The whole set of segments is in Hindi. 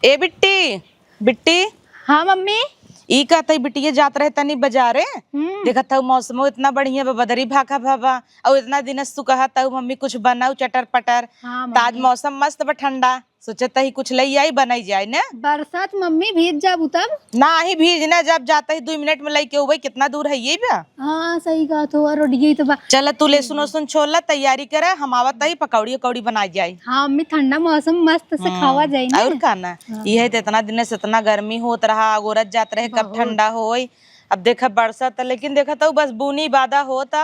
ए बिट्टी बिट्टी। हाँ मम्मी। ई कहते बिटिया जात रहे तनी बाजारे। देखत हूँ मौसमो इतना बढ़िया बा, बदरी भाखा भावा और इतना दिन तू कहत हूँ मम्मी कुछ बनाऊ चटर पटर। हाँ ताज मौसम मस्त बा ठंडा, सोचत ही कुछ लई आई बनाई जाए ना। बरसात मम्मी भीज जाबू तब। ना ही भीजना, जब जाता ही 2 मिनट में लई के उबई, कितना दूर है ये बा। हाँ सही कहा तो और रोडिये तो बा। चल तू ले सुनो सुन छोला तैयारी करे, हम आवत ही पकौड़ी उकौड़ी बनाई जाए। हाँ मम्मी ठंडा मौसम मस्त से खावा जाए ना। और खाना ये तो इतना दिन से इतना गर्मी होत रहा, गोरज जात रहे कब ठंडा होई। अब देखा बरसात, लेकिन देखा तो बस बूनी बादा होता।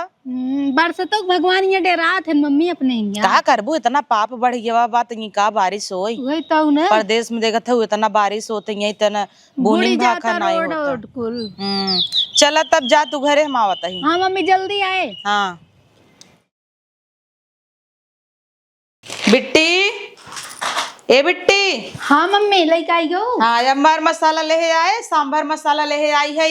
बरसातों भगवान ये डरात है मम्मी अपने यहाँ। का करबू, इतना पाप बढ़ गया बात नहीं, का बारिश होई। वही तो ना प्रदेश में देखा था इतना बारिश होते यही इतना बूनी भाखा नहीं होता। चला तब जा तू घरे, हम आवत ही। हाँ मम्मी जल्दी आए। हाँ बिट्टी, ए बिट्टी। हाँ मम्मी लेके आई गो। हाँ अंबार मसाला ले आए, सांभर मसाला ले आई है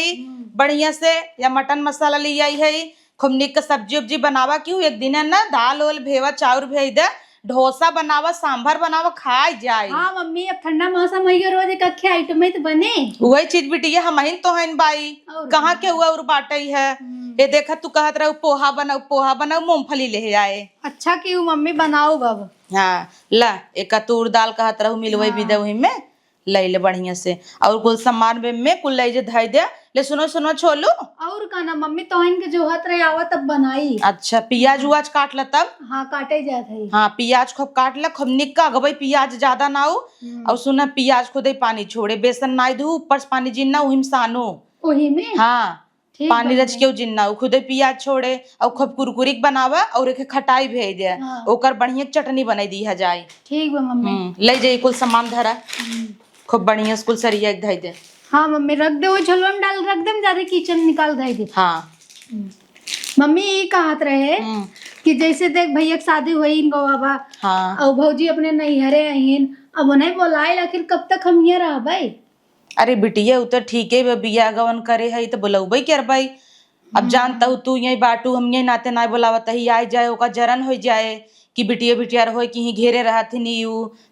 बढ़िया से, या मटन मसाला ले आई है। खूब निक का सब्जी उब्जी बनावा, क्यों एक दिन है ना दाल ओल भेवा चाउर भेज दे, डोसा बनावा सांभर बनावा खाए जाए। हाँ मम्मी अब ठंडा मौसम है, रोज एक अच्छे आइटम तो बने। वही चीज बिटिया हम तो है बाई, कहाँ के हुआ और बाटे है। ये देखा तू कहत रहे पोहा बनाऊ मूंगफली ले आए। अच्छा क्यों मम्मी बनाओ बब। हाँ ला एक तूर दाल कहत रहू मिलवई भी दे वही में ले ले बढ़िया से, और कुल सामान में कुल ले जे धई दे। ले सुनो सुनो छोलू, और का ना मम्मी तो इनके जो हाथ रहे आवा तब बनाई। अच्छा प्याज उज काट ल तब। हाँ काटे जात है। हाँ प्याज खूब काट ल, खूब निक्का गबई प्याज ज्यादा ना हो। और सुना प्याज खुद ही पानी छोड़े, बेसन ना दू ऊपर से पानी जिन्ना उहिम सानो वही में। हाँ पानी रच के जिन्ना खुद ही प्याज छोड़े, और खूब कुरकुरिक बनावा और एक खटाई भेज दे। हाँ। ओकर बढ़िया चटनी बनाई दी है जाए। ठीक बा मम्मी। ले जाइए कुल सामान धरा, खूब बढ़िया स्कूल सरिया एक धई दे। हाँ मम्मी रख दे, वो झोलवा में डाल रख दे, ज्यादा किचन निकाल दे। हाँ मम्मी ये कहत रहे कि जैसे देख भैया की शादी हुई इनको बाबा। हाँ और भौजी अपने नैहरे अहिन, अब उन्हें बोलाए आखिर कब तक हम ये रह भाई। अरे बिटिया उ तो ठीक है, बिया गवन करे है तो बोलबई कर भाई। अब जानता हूँ तू यही बाटू, हम यही नाते ना बोलावत ही आए जाए, ओका जरन हो जाए कि बिटिया बिटिया हो कि ही घेरे रहा थी नी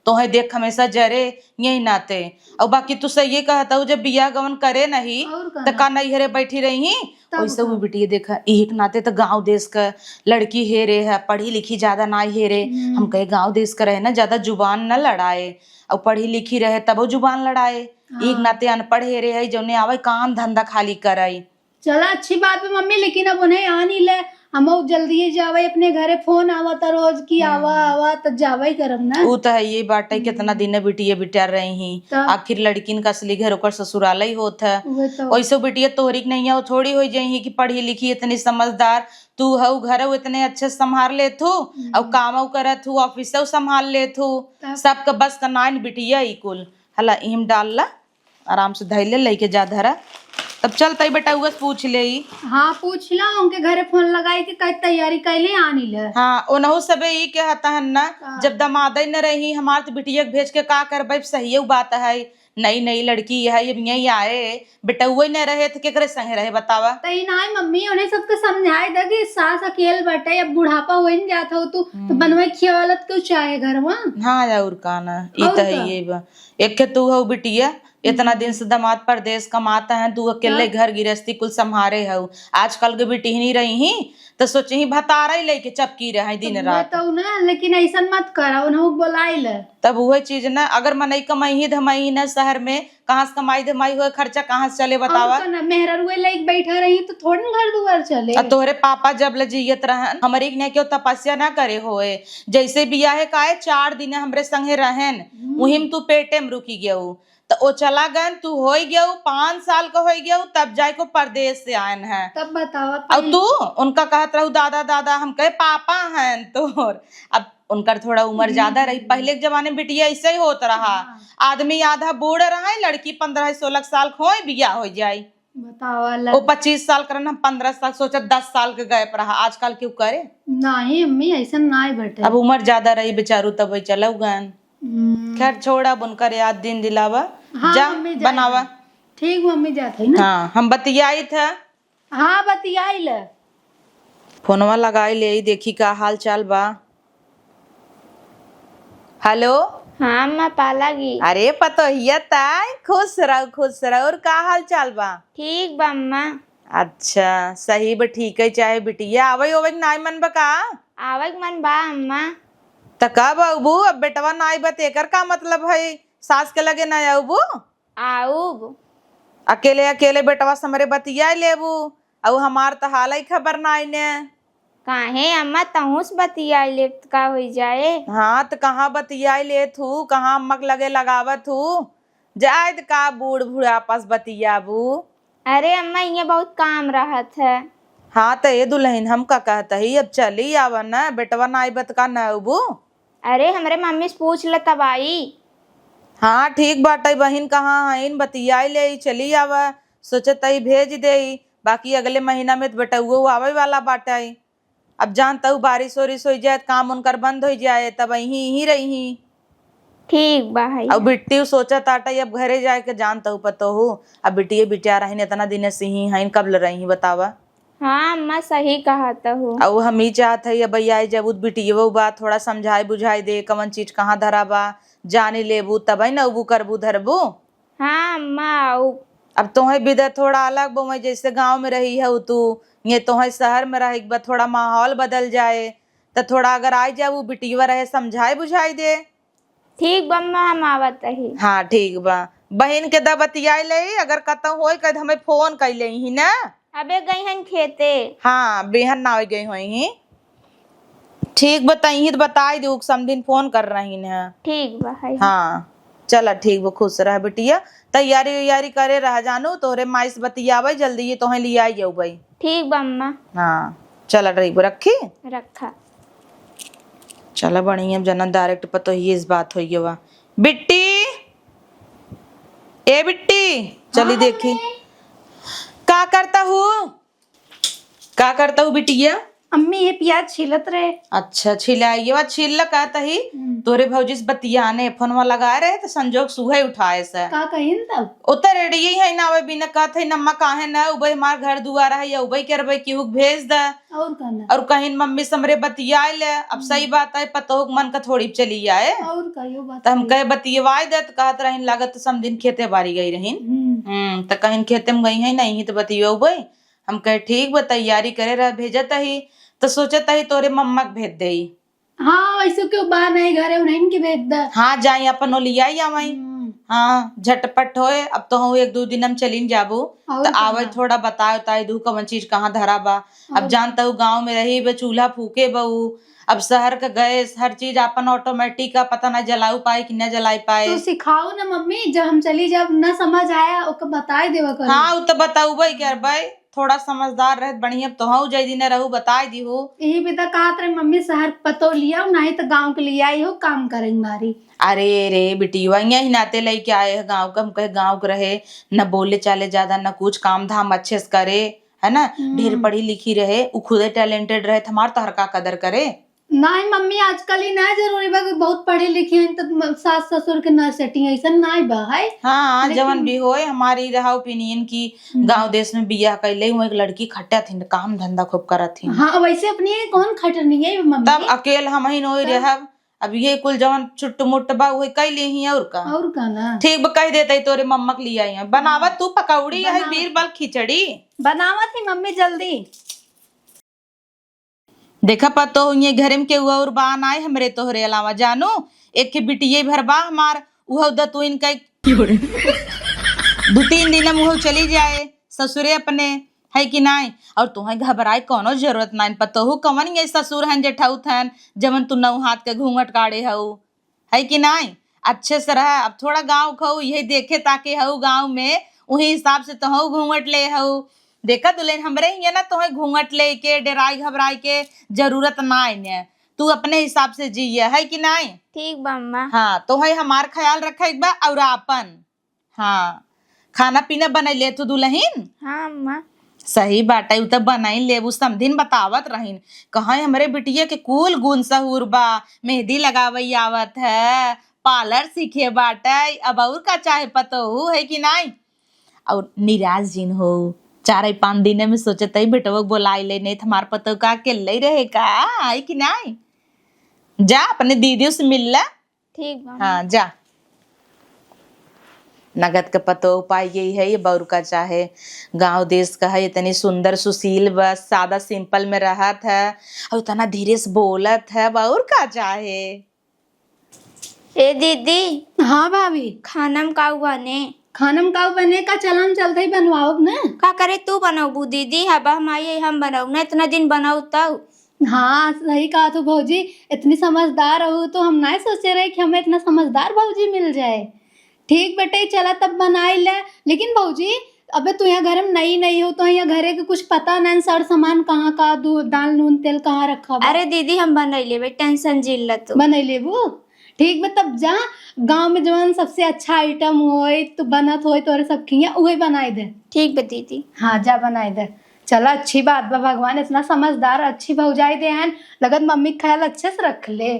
तो है देख हमेशा जरे यही नाते। और बाकी तू सही ये कहता हूँ जब बिया गवन करे नहीं तो का नहीं हेरे बैठी रही। वैसे वो बिटिया देखा एक नाते तो गांव देश का लड़की हेरे है, पढ़ी लिखी ज्यादा ना हेरे। हम कहे गांव देश का रहे ना ज्यादा जुबान न लड़ाए, और पढ़ी लिखी रहे तब वो जुबान लड़ाए। एक नाते अनपढ़ हेरे है जो आवे काम धंधा खाली कराई। चला अच्छी बात है मम्मी, लेकिन अब उन्हें आ नहीं ले, हम जल्दी ही जावे अपने घरे, फोन आवा तो रोज की आवा आवा तो जावा ही करम ना। वो तो है ये बात है, कितना दिन बिटिया बिटिया रही, आखिर लड़किन का असली घर ओकर ससुराल ही होत है। वैसे बिटिया तोहरी नहीं है, थोड़ी हो जाही कि पढ़ी लिखी इतनी समझदार तू हऊ, घर इतने अच्छे संभाल ले थू, और काम करत हूँ ऑफिस संभाल ले थू, सबका बस का नाइन बिटिया कुल हला इम डाल ला आराम से धैले लेके जा धरा। तब चलता ही बेटा उगस पूछ ले। हाँ पूछ ला, उनके घरे फोन लगाई कि कई तैयारी कैले आनी ले। हाँ उनहु सबे ई के हता है ना, जब दमादे न रही हमार तो बिटिया भेज के का करबे, सही बात है। नई नई लड़की है ये यही आए, बेटा वही न रहे तो केकरे संगे रहे बतावा। तई ना मम्मी उन्हें सबके समझाए दे कि सास अकेले बैठे, अब बुढ़ापा हो नहीं जाता हो तो बनवाई खियावलत क्यों चाहे घर में। हाँ और का ना ई तो है ये बा। एक तू हो बिटिया इतना दिन से दमाद परदेश कमाता है, तू अकेले घर गिरस्ती कुल संभारे हो। आजकल के बेटी नहीं रही ही तो सोचे ही भतारा ही लेके चपकी रहे दिन रात। तो ना लेकिन ऐसा मत करा, उन्हें बुलाई ले तब वही चीज ना, अगर मनई कमाई ही धमाई ना शहर में, कहाँ से कमाई धमाई हुए खर्चा कहाँ से चले बतावा। मेहरा लेके बैठा रही तो थोड़ी घर दुआर चले। तोहरे पापा जब लजियत रहे हमारी ने क्यों तपस्या ना करे होए, जैसे बिया है काहे 4 दिन हमरे संगे रहन वही तू पेटे में रुकी गया तो ओ चला गन, तू हो गया 5 साल का हो गया तब जाए को परदेश से आयन है। तब बतावा अब तू उनका कहत रहू दादा दादा, हम कहे पापा हैं तोर। अब उनका थोड़ा उम्र ज्यादा रही, पहले के जमाने में बिटिया ऐसे ही होता रहा, आदमी आधा बूढ़ रहा, लड़की 15-16 साल हो बिया हो जाये बतावा। वो 25 साल करन, हम 15 साल सोचा 10 साल के गए रहा। आजकल क्यों करे नहीं अम्मी ऐसा ना बैठे, अब उम्र ज्यादा रही बेचारू तब वही चलो गन। खैर छोड़ा बुनकर याद दिन दिलावा। हाँ, जा बनावा। ठीक मम्मी जाते है ना। हाँ हम बतियाई था। हाँ बतियाई ले, फोनवा लगाई ले देखी का हाल चाल बा। हेलो हाँ अम्मा पालागी। अरे पतोहिया ताई, खुश रहो। और का हाल चाल बा? ठीक बा अम्मा। अच्छा सही बा, ठीक है। चाहे बिटिया आवे ओवे नाई मन बा का? आवक मन बा अम्मा। त का बाबू, अब बेटवा नाई बा तेकर का मतलब है? सास के लगे ना आऊबू? आऊब। अकेले अकेले बेटवा समरे बतिया लेबू, और हमार त हाल ही खबर नाई ने। काहे अम्मा तहुस बतियाई ले का हो जाए। हाँ तो कहाँ बतिया ले थू, कहाँ अम्मक लगे लगावत हूँ? जाए त का बूढ़ बूढ़ा आपस बतियाबू। अरे अम्मा ये बहुत काम रहत है। हाँ तो ये दुल्हन हम का कहता ही, अब चली आवा न, बेटवा नाई बत का नबू। अरे हमरे मम्मी से पूछ ले तब आई। हाँ ठीक बाटे बहिन, कहाँ हईन बतियाई ले चली आवा। सोचत ही भेज दे, बाकी अगले महीना में तो बेटुओ आवे वाला बाटे। अब जानता हूँ बारिश वारिश हो जाए, काम उनकर बंद हो जाए, तब यही रही। ठीक बा है। अब बिट्टी सोचा ताटा अब घरे जाए के, जानता हूँ पतो हूँ। अब बिटिया बिटिया रही इतना दिन से ही हईन, कब ल रही बतावा। हाँ अम्मा सही कहता हूँ। अब हम ही चाहत है अब भैया जब बिटिया बा थोड़ा समझाई बुझाई दे, कवन चीज कहाँ धरा बा जाने लेबू, तब न उबू करबू धरबू। हाँ अम्मा आऊ। अब तोहे विदा थोड़ा अलग बो, मैं जैसे गांव में रही है तू, ये तोहे शहर में रही बा, थोड़ा माहौल बदल जाए तो थोड़ा अगर आई जाऊ बिटिया रहे समझाई बुझाई दे। ठीक बा अम्मा हम आवत ही। हाँ ठीक बा बहन के दा बतियाई ले, अगर कतौ होई कद हमें फोन कर ले ही ना। अबे गई हन खेते। हाँ बेहन ना हो गई हुई। ठीक बताई तो बताई दू, समदिन फोन कर रही है। ठीक बा है। हाँ चल ठीक बा, खुश रह बिटिया। तैयारी वैयारी करे रह जानू, तोरे माई से बतियावे जल्दी, ये तोहे लिया आई जाऊ भाई। ठीक बा अम्मा। हाँ चल रही रखी। रखा। चला बढ़िया, जना डायरेक्ट पतो ही इस बात हुई है। वाह बिट्टी, ए बिट्टी चली देखी का करता हूँ बिटिया। अम्मी ये प्याज छिलत रहे। अच्छा छिलाई वा छिल कहता ही, तोरे भौजी से बतियाने फोनवा लगाए रहे तो संजोग सुहे उठाए से का कहिन तब उतर रेडी है ना, वे बिना कहते नम्मा काहे ना उबे हमार घर दुआरा है या उबे करबे की हुक भेज दे। और कहना और कहीं मम्मी समरे बतियाए ले, अब सही बात है पतो मन का थोड़ी चली आए। और कहियो बात तो हम कहे बतियवाए दे तो कहत रहीन लागत समदिन खेते बारी गई रहीन। तो कहीं खेते में गई है नहीं तो बतियो भाई। हम कहे ठीक बा, तैयारी करे रह भेजत ही, तो सोचत ही तोरे मम्मा के भेज दे। हाँ वैसे क्यों बा नहीं घरे उन्हीं के भेज दा। हाँ जाई अपन लिया आवई। हाँ झटपट होए, अब तो हम एक दो दिन हम चलीन जाबू तो आवे थोड़ा बताए ताई दू कवन चीज कहाँ धरा बा। अब जानता हूँ गाँव में रही बे चूल्हा फूके बहू, अब शहर का गैस हर चीज अपन ऑटोमेटिक का पता ना जलाऊ पाए कि न जलाई पाए। तो सिखाओ ना मम्मी, जब हम चली जब न समझ आया ओके बताए देवा करो। हाँ वो तो बताऊ भाई क्या भाई, थोड़ा समझदार रहे बढ़िया, तो हाँ जय दिन रहू बताए दी हो। यही भी तो कहा तेरे मम्मी शहर पतो लिया नहीं तो गांव के लिए आई हो काम करेंगे मारी। अरे रे बिटिया ही नाते लेके आए है गाँव का, हम कहे गाँव के रहे न बोले चाले ज्यादा न कुछ काम धाम अच्छे से करे है ना, ढेर पढ़ी लिखी रहे, वो खुद टैलेंटेड रहे, हमार तो हर का कदर करे। नहीं मम्मी आजकल ही ना जरूरी बा बहुत पढ़े लिखे हैं तो सास ससुर के ना सेटिंग ऐसा नहीं बा है। हाँ जवन भी होए, हमारी रहा ओपिनियन की गांव देश में बियाह कैले हुए एक लड़की खट्टा थी, काम धंधा खूब करत थी। हाँ वैसे अपनी कौन खटनी है मम्मी, तब अकेल हम ही नोई रहब। अब ये कुल जवन चुट्ट मुट्ट बा वही कैले ही और का ना ठीक बा, कह देते तोरे मम्मा के लिए आई बनावत तू पकौड़ी है बीरबल खिचड़ी बनावत थी मम्मी जल्दी। देखा पतो ये घरे में के हुआ और बान आए हमरे तोहरे अलावा जानू, एक के बिटिये भर बा हमार उह द तू इनका 2-3 दिन में वो चली जाए ससुरे अपने है कि नहीं। और तुम्हें घबराए कोनो जरूरत नहीं, पतो हो कवन ये ससुर हैं जेठाउत हैं जवन तू नौ हाथ के घूंघट काढ़े हऊ है कि नहीं। अच्छे से रह, अब थोड़ा गाँव खाऊ यही देखे ताकि हऊ गाँव में वही हिसाब से तो घूंघट ले हऊ। देखा दुल्हन हमरे ही ना तुम्हें घूंघट ले के डराई घबराई के जरूरत ना है, तू अपने हिसाब से जिये है कि नहीं। ठीक बा अम्मा। हाँ तो है हमार ख्याल रखे बा और अपन हाँ खाना पीना बना ले तू दुल्हन। हाँ अम्मा सही बात है, तो बनाई लेबू समधिन बतावत रहीन कहा हमरे बिटिया के कुल गुण सहूर बा, मेहंदी लगावई आवत है, पार्लर सीखे बाटे, अब और का चाहे पतो हो है कि नहीं। और निराज जिन हो 4-5 दिन में सोचत ही बेटवा बोलाई ले नहीं हमार पतो का के ले रहे का है कि नहीं, जा अपने दीदी से मिल ला। ठीक बा हाँ जा। नगद का पतो उपाय यही है, ये बौर का चाहे गांव देश का है, इतनी सुंदर सुशील बस सादा सिंपल में रहत है और इतना धीरे से बोलत है, बौर का चाहे। ए दीदी हाँ भाभी, खाना में का बने? खाना में का बने का चल हम चलते ही बनवाओ ना। का करे तू बनाऊ दीदी? हबा हम आइए हम बनाऊ ना, इतना दिन बनाऊ तब। हाँ सही कहा तू भौजी, इतनी समझदार हो तो हम नहीं सोचे रहे कि हमें इतना समझदार भौजी मिल जाए। ठीक बेटे चला तब बनाई ले। लेकिन भौजी अबे तू यहाँ घर में नई नहीं हो तो यहाँ घरे के कुछ पता नहीं, सर सामान कहाँ का, दूध दाल नून तेल कहाँ रखा बा। अरे दीदी हम बना ले, टेंशन जिल तू। बनई लेबू ठीक बा, तब जा गांव में जवन सबसे अच्छा आइटम होए तो बनत होए तोरे सब खिया उहे बनाई दे। ठीक बा दीदी। हाँ जा बनाई दे। चला अच्छी बात बा, भगवान इतना समझदार अच्छी भौजाई दे हैं, लगत मम्मी का ख्याल अच्छे से रख ले।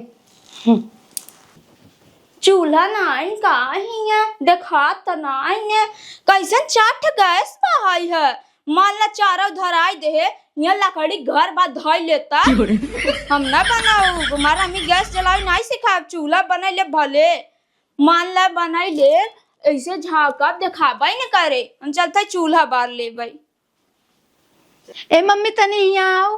चूल्हा नाइन का हिया देखा त नाइन है, कैसन चाट गैस पहाई है। मान ला चारों धराई दे, यहाँ लकड़ी घर बात धोई लेता। हम ना बनाऊ, हमारा हमें गैस जलाई नहीं सिखा, चूल्हा बना ले भले। मान ला बनाई ले ऐसे झाकब दिखाबा न करे, हम चलते चूल्हा बार ले भाई। ए मम्मी तनी यहाँ आओ।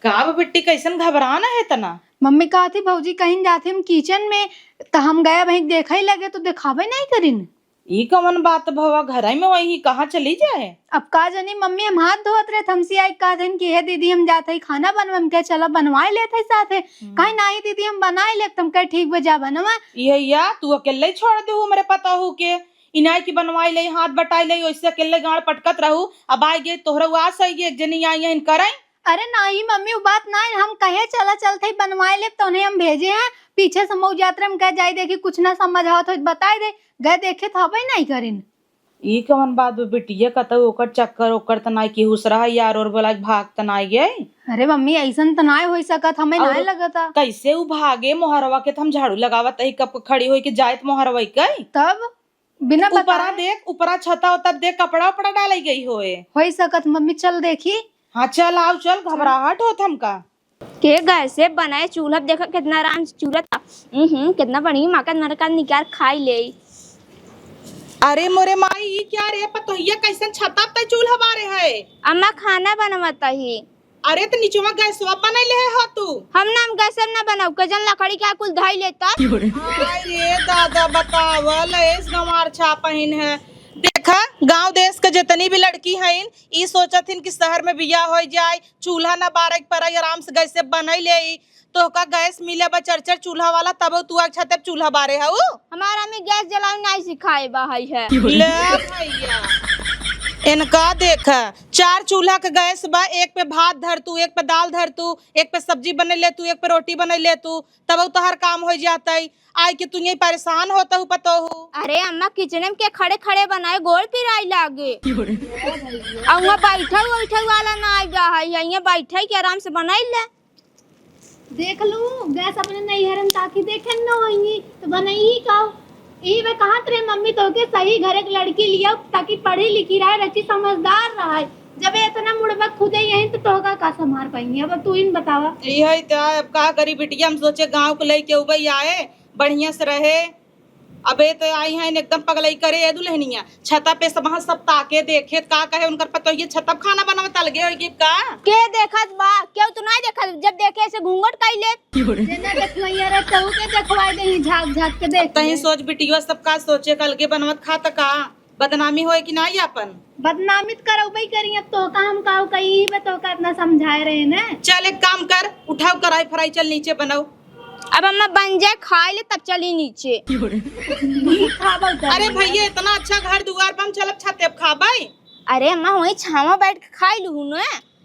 का बेटी कैसन घबराना है तना? मम्मी कहा थी भौजी कहीं जाते हम किचन में तो हम गया वहीं देखा ही लगे तो दिखावे नहीं करीन। ई कौन बात भवा, घर में वही कहाँ चली जाए? अब का जानी मम्मी हम हाथ धोत रहे हमसे आई कहा थे कि हे दीदी हम जाते ही खाना बनवा, क्या चला बनवाए लेते साथे। कहीं नहीं दीदी हम बनाए ले, तुम कह ठीक बजा बनवा। ये या तू अकेले छोड़ दे मेरे पता हो के इनाय की बनवाई ले हाथ बटाई ले, वैसे अकेले गाड़ पटकत रहू। अब आई गे तोहरा आस आई एक जनी आई है करे। अरे नहीं मम्मी वो बात नहीं, हम कहे चला चलते ही बनवाए ले तो उन्हें हम भेजे हैं पीछे से मऊ यात्रा में कह जाए देखी कुछ ना समझ आओ तो बताए दे, गए देखे था भाई नहीं करीन। ई कौन बात बेटिया कतौ ओकर चक्कर ओकर तनाई की हुस रहा यार और बोला भाग तनाई गए। अरे मम्मी ऐसा तो नहीं हो सकत, हमें नहीं लगता। कैसे उ भागे मोहरवा के, हम झाड़ू लगावत ही कब खड़ी होई के जायत मोहरवा कई तब बिना ऊपरा देख ऊपरा छता तब देख कपड़ा उपड़ा डाली गई होए। हो सकत मम्मी चल देखी। हाँ चल आओ चल, घबराहट होत हमका के गैस से बनाए चूल्हा देखा कितना आराम से चूल्हा था। कितना बढ़िया माँ का नरका निकाल खाई ले। अरे मोरे माई ई क्या रे पतोहिया कैसन छता पे चूल्हा बारे है? अम्मा खाना बनवाता ही। अरे तो नीचवा गैसवा बनैले है तू? हम नाम गैस ना बनाऊ, कजन लकड़ी का कुल धाई लेता। अरे दादा बतावल इस गंवार छा पहिन है। देखा गांव देश के जितनी भी लड़की हैं ई सोचथिन कि शहर में बियाह हो जाए, चूल्हा न बारक पर आराम से गैस से बनई ले, तो का गैस मिले बचरचर चूल्हा वाला तब तू अच्छा तब चूल्हा बारे है। हमारा में गैस जलाने नहीं सिखाए भाई है। ले भैया इनका देख 4 चूल्हा का गैस बा, एक पे भात धर तू, एक पे दाल धर तू, एक पे सब्जी बने ले तू, एक पे रोटी बने ले तू, तब तो हर काम हो जाता है। आई कि तू यही परेशान होता हूँ पतो हूँ। अरे अम्मा किचन में के खड़े खड़े बनाए गोल पिराई लागे। और वहाँ बैठा वाला ना आएगा है, यहाँ बैठा के आराम से बनाई ले। देख लू गैस अपने नहीं हरन ताकि देखे न होई तो बनाई ही का ई वे कहा तेरे मम्मी तो के सही घर एक लड़की लिया ताकि पढ़ी लिखी रहे, अच्छी समझदार रहे। जब इतना मुड़बा खुदे यहीं तो तोहका का संभाल पाएंगे। अब तू इन बतावा। यही तो अब का करी बिटिया, हम सोचे गांव को लेके उबई आए बढ़िया से रहे। अबे तो आई हैं एकदम पगलई करे ये दुल्हनिया छता पे सब वहाँ सब ताके देखे का कहे उनकर पतो ये छता खाना बनावे तल गए होगी का के देखत बा क्यों तू नहीं देखत? जब देखे ऐसे घूंघट कैले जेना देखवाइया रे तू के देखवाई दे झाक झाक के देख। तही सोच बिटिया सब का सोचे कल के बनवत खाता का बदनामी होए कि नहीं अपन बदनामित करो भाई करी। अब तो का हम काऊ कही बे तो का इतना समझाए रहे ना। चल एक काम कर उठाओ कराई फ्राई चल नीचे बनाओ। अब अम्मा बन जाए खाए ले तब चली नीचे। अरे भैया इतना अच्छा घर दुआर पर हम चलब छत पे खाबाई। अरे अम्मा वही छावा बैठ के खाई लू न,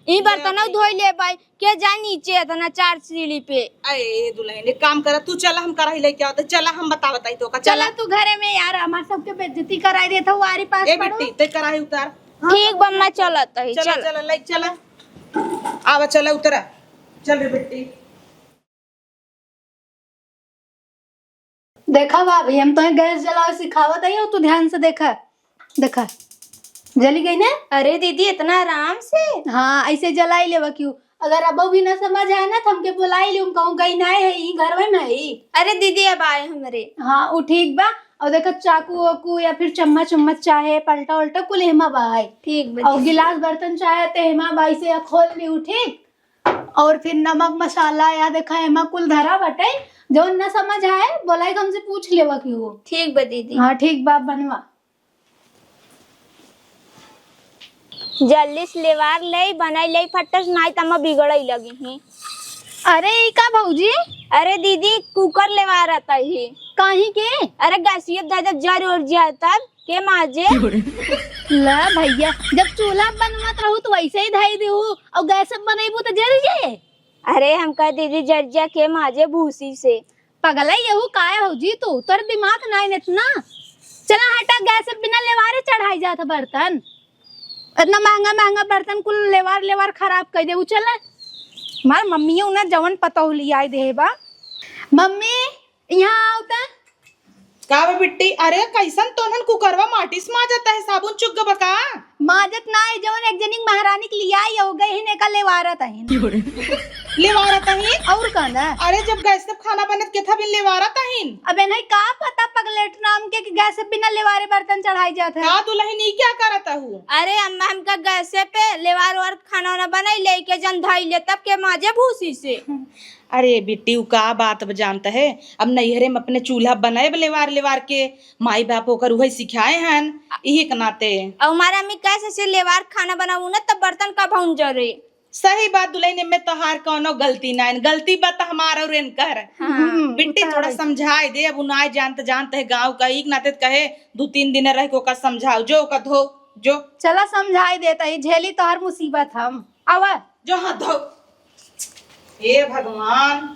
ई बर्तन धोई ले भाई के जाए नीचे इतना 4 सीढ़ी पे। अरे दुल्हन एक काम कर तू चला हम कराई लेके आओ, चला हम बताई तो का चला तू घरे में यार हमार सबके बेइज्जती कराई देता वारी पास ए बेटी ते कराई उतार। ठीक बम्मा चलत है चला चला ले चला आवा चला उतरा चल रे बेटी। देखा भाभी हम तो गैस जलाओ सिखावत है तू ध्यान से देखा देखा जली गई ना। अरे दीदी इतना आराम से। हाँ ऐसे जलाई लेवा क्यों अगर अब भी ना समझ आए ना तो हमके बुलाई लियो, कहूँ गई ना है ई घर में नहीं। अरे दीदी अब आए हमरे। हाँ वो ठीक बा। और देखो चाकू वाकू या फिर चम्मच उम्मच चाहे पलटा उल्टा कुल हेमा बाई। ठीक बा और दीदी। गिलास बर्तन चाहे तो हेमा बाई से खोल लियो ठीक। और फिर नमक मसाला या देखा हेमा कुल धरा बटे, जो न समझ आए बोलाई हमसे पूछ लेवा कि वो। ठीक बा दीदी। हाँ ठीक बा बनवा। जल्दी से लेवार ले बनाई ले फटस नहीं तमा बिगड़ई लगी ही। अरे ई का भौजी? अरे दीदी कुकर लेवार आता ही। काहे के? अरे गैसिया दादा जर उड़ जाता के माजे। ला भैया जब चूल्हा बनवत रहू तो वैसे ही धाई देहू और गैस बनैबू तो जल जाए। अरे हम कह दीदी जर्जिया के माजे भूसी से। पगला यहू काय भौजी तू तोर दिमाग नहीं इतना। चला हटा गैस बिना लेवारे चढ़ाई जाता बर्तन, इतना महंगा महंगा बर्तन कुल लेवार लेवार खराब कर दे। चल मार मम्मी उन्हें जवन पता लिया दे बा। मम्मी यहाँ आवता का बा बिट्टी? अरे कैसन तोहन कुकरवा माटी से माजता है, साबुन चुग बका माजत ना है जवन एक जनी महारानी के लिया ही हो गई हिने का लेवारत है। लेवारा तहीन और कहना अरे जब गैस पे खाना बनत के था बिन लेवारा तहीन। अबे नहीं का पता पगलेट नाम के कि गैस से बिना लेवारे बर्तन चढ़ाई जाता है। का दुल्हन ई क्या करता हूँ? अरे अम्मा हमका गैसे पे लेवार और खाना वाना बनाई ले के जन धाई ले तब के माजे भूसी से। अरे बिट्टी उ का बात जानता है, अब नैहरे में अपने चूल्हा बनाए लेवार लेवार के माई बाप होकर वही सिखाए हन यही के नाते। और हमारा अम्मी कैसे से लेवार खाना बनाऊ ना तब बर्तन का भौन जरे। सही बात दुल्हन में तोहार कोनो गलती ना, गलती बात हमारा और इनकर। बिट्टी थोड़ा समझाए दे, अब उनाय जानते जानते है गाँव का एक नाते कहे 2-3 दिन रह को का समझाओ जो का धो जो। चला समझाई देता ही झेली तो हर मुसीबत हम आवा जो हाथ धो। हे भगवान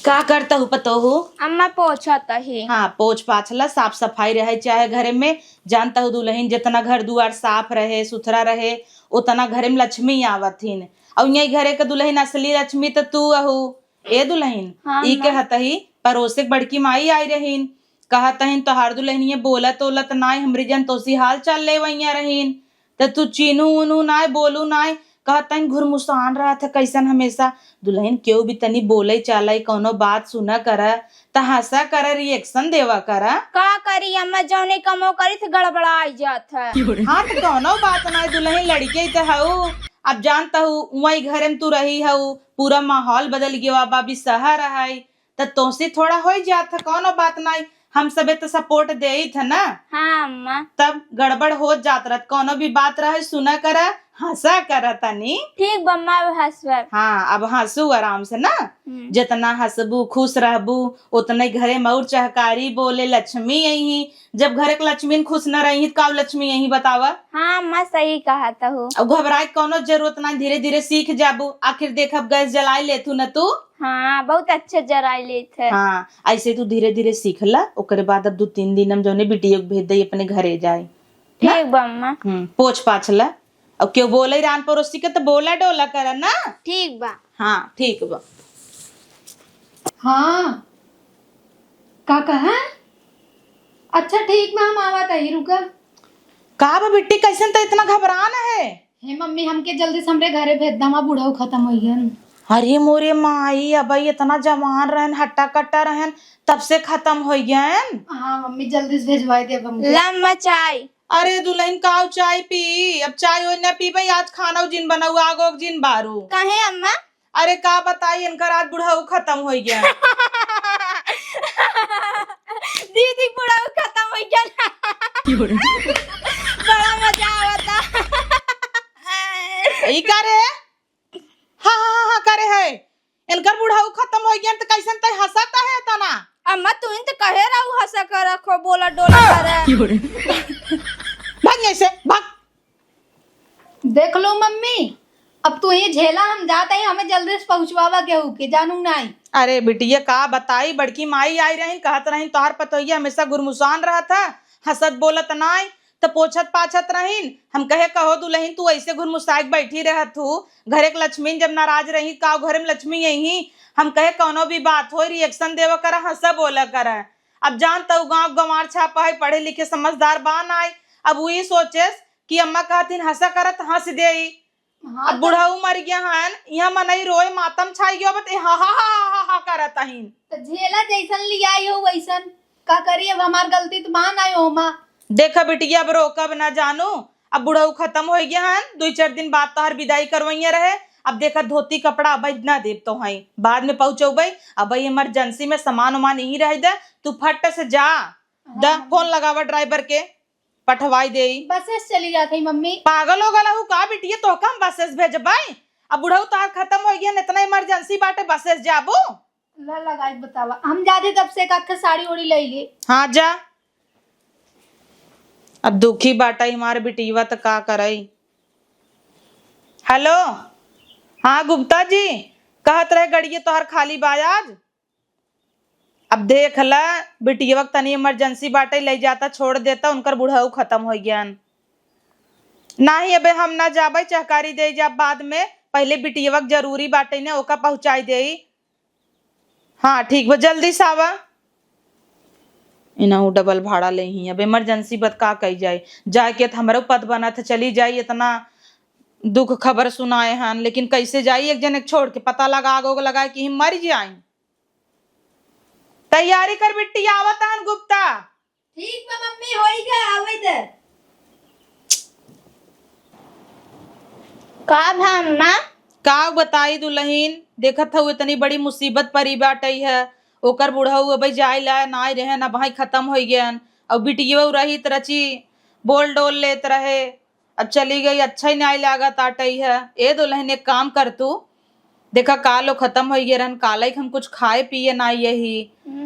का करता हूँ पतो हूँ? अम्मा पोछता ही। हाँ पोछ पाछला साफ सफाई रहे चाहे घरे में। जानता हूँ दुल्हन जितना घर दुआर साफ रहे सुथरा रहे उतना घरे में लक्ष्मी आवथिन। और यही घरे के दुल्हन असली लक्ष्मी तो तू अहू। ए दुल्हन हाँ, ई के हतही पड़ोसे बड़की माई आई रहीन, कहतहीन तोहार दुल्हन ये बोलत ओलत नाय, हमरी जन तोसी हाल चाल ले वैया रहीन तो तू चीनू उनू नाय बोलू नाय, कहतन घुरमुसान रहा था कैसन हमेशा। दुल्हन क्यों भी तनी बोले चाले कोनो बात सुना कर त हंसा कर रिएक्शन देवा कर। का करी अम्मा जौने कमो करी थे गड़बड़ा आई जात है। हाँ तो कोनो बात ना, दुल्हन लड़के तो हऊ। अब जानता हूँ वही घर में तू रही हऊ, पूरा माहौल बदल गया, बाबी शहर है तो तोसे थोड़ा हो जाता, कोनो बात नहीं। हम सबे तो सपोर्ट दे ही था ना। हाँ अम्मा तब गड़बड़ हो जात रहा, कोनो भी बात रहे सुना कर हंसा कर तनी। ठीक बम्मा हंसवर। हाँ अब हंसू आराम से ना, जितना हंसबू खुश रहबू उतने घरे मऊर चहकारी बोले लक्ष्मी यही। जब घरे के लक्ष्मी खुश न रही का लक्ष्मी यही बतावा। हाँ अम्मा सही कहा था हो। अब घबराए कोनो जरूरत ना, धीरे धीरे सीख जाबू। आखिर देख अब गैस जलाई ले तू न तू। हाँ बहुत अच्छे जराई ले थे। हाँ ऐसे तू धीरे धीरे सीख ला, ओकरे बाद अब 2-3 दिन हम जौने बिटिया को भेज दे अपने घरे जाए। ठीक बम्मा। पोछ पाछ ला। अब क्यों बोले रान पड़ोसी के तो बोला डोला कर ना। ठीक बा। हाँ ठीक बा। हाँ का कहा? अच्छा ठीक बा हम आवत ही रुका। का बा बिट्टी कैसन तो इतना घबरान है? हे मम्मी हमके जल्दी से हमरे घरे भेज दमा, बूढ़ा खत्म हो गयन। अरे मोरे माई अब इतना जवान रहन हट्टा कट्टा रहन तब से खत्म हो गयन। हाँ मम्मी जल्दी से भेजवाई दे हमके। लम्बा चाय। अरे दुल्हन काव चाय पी, अब चाय हो न पी भाई, आज खाना जिन बनाऊ आगो जिन बारू। कहे अम्मा? अरे का बताई इनकर आज बुढ़ाऊ खत्म हो गया। दीदी बुढ़ाऊ खत्म हो गया। बड़ा मजा आवता। ई करे? हाँ हाँ हाँ करे है, इनकर बुढ़ाऊ खत्म हो गया तो कैसन तय हंसता है तना। अम्मा तू इन तो कहे रहू हंसा कर रखो बोला डोला करे। भाग ऐसे भाग। देख लो मम्मी अब तू ये झेला, हम जाते हैं हमें जल्दी से पहुंचवावा के जानू नहीं। अरे बिटिया का बताई, बड़की माई आई रही कहत रही तोहार पतोहिया हमेशा गुरमुसान रहा था, हंसत बोलत नाई तो पोछत पाछत रहीन। हम कहे कहो दुल्हन तू ऐसे घुरमुसाई बैठी रहत हूँ, घरे के लक्ष्मी जब नाराज रही का घरे में लक्ष्मी यही। हम कहे कोनो भी बात हो रिएक्शन देवा कर हंसा बोला कर। अब जानता हूँ गाँव गंवार छापा है, पढ़े लिखे समझदार बान आए। अब वही सोचे कि अम्मा कहतीन हंसा करत हंस दे, हाँ अब बुढ़ाऊ मर गया हन, यहाँ मनई रोए मातम छाई गयो, बत हा हा हा हा हा करत हइन। तो झेला जैसन लिया आई हो वैसन का करी, अब हमार गलती तो मान आयो माँ। देखा बिटिया अब रोकब ना जानू, अब बुढ़ाऊ खत्म हो गया हन, 2-4 दिन बाद तोहर विदाई करवैया रहे। अब देखा धोती कपड़ा अब ना देव तो हई, बाद में पहुंचौबै। अब इमरजेंसी में सामान उमान यही रह दे, तू फट से जा द फोन लगावा ड्राइवर के पठवाई दे। बसेस चली जाती मम्मी। पागल हो गला हूँ का बिटिया, तो हम बसेस भेजबाई? अब बुढ़ाऊ तोहर खत्म हो गया, इतना इमरजेंसी बाटे बसेस जाबू। ला लगाई बतावा, हम जाते तब से का साड़ी ओड़ी ले लिए। हाँ जा, अब दुखी बाटा हमारे बिटिया तो का करई। हेलो, हाँ गुप्ता जी, कहत रहे गड़िए तोहर खाली बायाज। अब देख ला बिटिया तनी इमरजेंसी बाटे ले जाता छोड़ देता, उनकर बुढ़ाऊ खत्म हो गया। नहीं अबे हम ना जाबे, चहकारी दे जा बाद में, पहले बिटिया जरूरी बाटे ने ओका पहुंचाई दे। हाँ ठीक बा, जल्दी से आवा। इनहू डबल भाड़ा ले ही, अब इमरजेंसी बत का कही जाए, जाके तो हमारे पद बना था चली जाई, इतना दुख खबर सुनाए हन, लेकिन कैसे जाई एक जन एक छोड़ के, पता लगा लगा कि हम मर जाए। तैयारी कर बिट्टी, आवत हन गुप्ता। ठीक बा मम्मी, होई गया आवे दे। का भामा का बताई दुल्हन, देखत हूँ इतनी बड़ी मुसीबत परी बाटई है, ओकर बुढ़ऊ अब जाए ला ना रहे ना भाई खत्म हो गया। अब बिटिया रही तरची बोल डोल लेत रहे, अब चली गई, अच्छा ही नहीं लागत आटई है। ए दुल्हन एक काम कर तू, देखा कालो खत्म हो गया रहन, काला हम कुछ खाए पिए ना यही।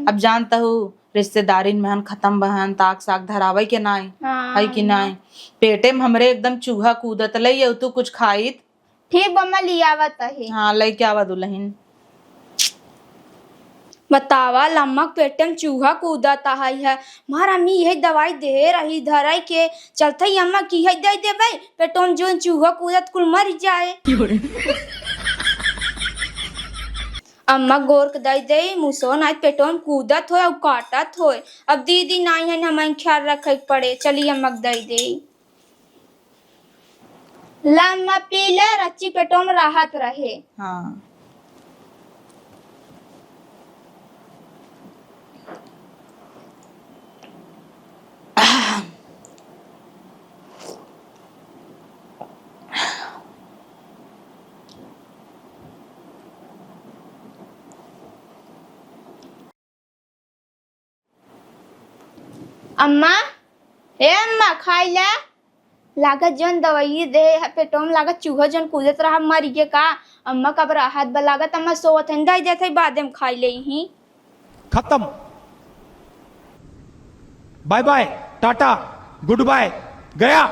अब जानता हूँ रिश्तेदारी में हन खत्म बहन, ताक साग धरावे के नाई है कि नाई, पेटे में हमरे एकदम चूहा कूदत लई, तू कुछ खाइत। ठीक बम्मा लियावत है। हाँ लई क्या आवा दुल्हन। बतावा लम्मा पेटे में चूहा कूदता है, मार अम्मी यही दवाई दे रही धराई के चलते अम्मा की है दे देबे, पेटों में जो चूहा कूदत कुल मर जाए। अम्मा गोर के दई दे, मुसो ना पेटों में कूदत हो और काटत हो। अब दीदी नहीं है, हमें ख्याल रखे पड़े, चलिए अम्मा दई दे। लम्मा पीले रच्ची पेटों में राहत रहे। हाँ अम्मा ए अम्मा खाई ले, लागत जन दवाई दे पेटों में लागत चूहा जन कूदत रहा मर गए का। अम्मा कब राहत बा लागत, अम्मा सोवत है दई देते बाद में खाई ले ही। खत्म, bye bye tata good bye, गया।